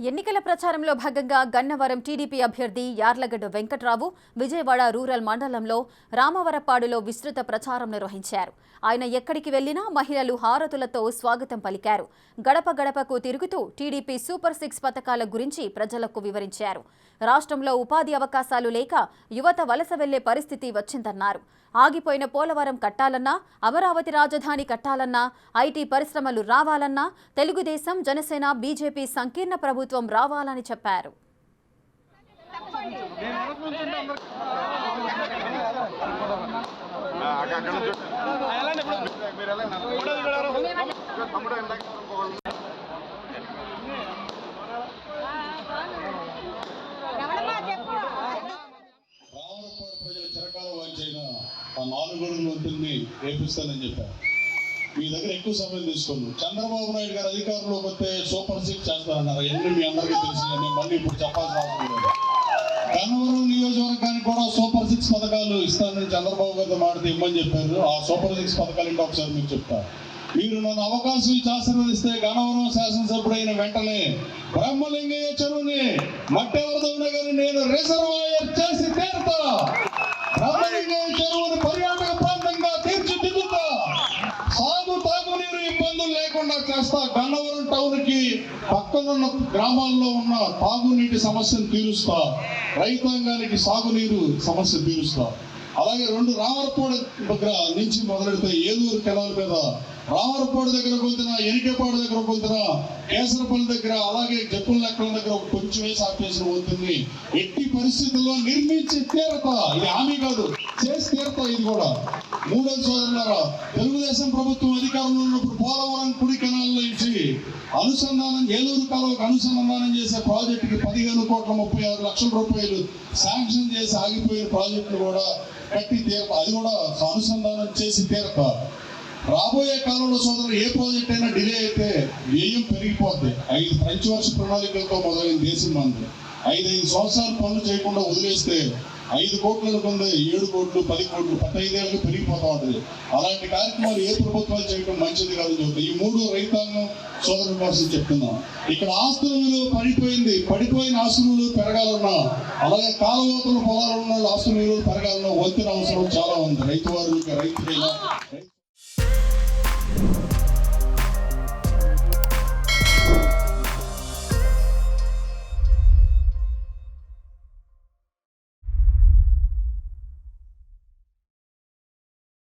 ఎన్నికల ప్రచారంలో భాగంగా గన్నవరం టీడీపీ అభ్యర్థి యార్లగడ్డ వెంకట్రావు విజయవాడ రూరల్ మండలంలో రామవరపాడులో విస్తృత ప్రచారం నిర్వహించారు. ఆయన ఎక్కడికి వెళ్లినా మహిళలు హారతులతో స్వాగతం పలికారు. గడప గడపకు తిరుగుతూ టీడీపీ సూపర్ 6 పథకాల గురించి ప్రజలకు వివరించారు. రాష్ట్రంలో ఉపాధి అవకాశాలు లేక యువత వలస వెళ్లే పరిస్థితి వచ్చిందన్నారు. ఆగిపోయిన పోలవరం కట్టాలన్నా, అమరావతి రాజధాని కట్టాలన్నా, ఐటీ పరిశ్రమలు రావాలన్నా తెలుగుదేశం, జనసేన, బీజేపీ సంకీర్ణ ప్రభుత్వం రావాలని చెప్పారు. చిరకాల వాంచైన ఆ 4 గడుగుల వంతుల్ని రేపిస్తానని చెప్పారు. మీ దగ్గర ఎక్కువ సమయం తీసుకోండి. చంద్రబాబు నాయుడు గారు అధికారంలోకి వస్తే సూపర్ 6 చేస్తారన్నారు. ఎన్ని మీ అందరికీ తెలిసి మళ్ళీ ఇప్పుడు చెప్పాల్సిన అవసరం లేదు. గన్నవరం నియోజకవర్గానికి కూడా సూపర్ 6 పథకాలు ఇస్తానని చంద్రబాబు గారితో మాట్లాడితే ఇమ్మని చెప్పారు. ఆ సూపర్ 6 పథకాలు ఏంటో ఒకసారి మీకు చెప్తారు. మీరు నన్ను అవకాశం ఇచ్చి ఆశీర్వదిస్తే గన్నవరం శాసనసభ్యుడైన వెంటనే బ్రహ్మలింగయ్య చెరువుని మట్టి ఎవరిదైనా కానీ నేను రిజర్వాయర్ చేసి తీరుతా. బ్రహ్మలింగయ్య చెరువుని పర్యాటక ప్రాంతంగా తీర్చిదిద్దుతా. సాగు తాగునీరు ఇబ్బందులు లేకుండా చేస్తా. గన్నవరం టౌన్ కి పక్కనున్న గ్రామాల్లో ఉన్న తాగునీటి సమస్యను తీరుస్తా. రైతాంగానికి సాగునీరు సమస్య తీరుస్తా. అలాగే 2 రామరపాడు దగ్గర నుంచి మొదలెడితే ఏలూరు కెనాల్ మీద రామరపాడు దగ్గర కొంత, ఎనికేపాడు దగ్గర కొంత, కేసరపల్లి దగ్గర, అలాగే జప్పుల లెక్కల దగ్గర ఒక కొంచెం వేసి ఆపేసిన వంతుని ఎట్టి పరిస్థితుల్లో నిర్మించి తీరతా. ఇది హామీ కాదు, చేసి తీరతా. ఇది కూడా 3వ సోదరులారా, తెలుగుదేశం ప్రభుత్వం అధికారంలో ఉన్నప్పుడు పోలవరం కుడి కెనాల్ నుంచి అనుసంధానం, ఏలూరు కాలువకు అనుసంధానం చేసే ప్రాజెక్టుకి 15,36,00,000 రూపాయలు శాంక్షన్ చేసి ఆగిపోయిన ప్రాజెక్టులు కూడా కట్టి తీరతా. అది కూడా అనుసంధానం చేసి తీరతా. రాబోయే కాలంలో సోదరులు ఏ ప్రాజెక్ట్ అయినా డిలే అయితే వ్యయం పెరిగిపోద్ది. 5 పంచవర్ష ప్రణాళికలతో మొదలైన దేశం మంది 5 సంవత్సరాలు పనులు చేయకుండా వదిలేస్తే 5 కోట్లు అనుకుంది 7 కోట్లు 10 కోట్లు 15 ఏళ్ళకి పెరిగిపోతూ ఉంటుంది. అలాంటి కార్యక్రమాలు ఏ ప్రభుత్వాలు చేయడం మంచిది కాదని చెబుతాయి. ఈ 3 రైతాంగం సోదరుల కోసం చెప్తున్నాం. ఇక్కడ ఆస్తుల విలువ పడిపోయిన ఆస్తుల విలువ పెరగాలన్నా, అలాగే కాలువతల పొలాలు ఉన్న ఆస్తుల విలువ పెరగాలన్నా వంతెన అవసరం చాలా ఉంది. రైతువారికి రైతులైనా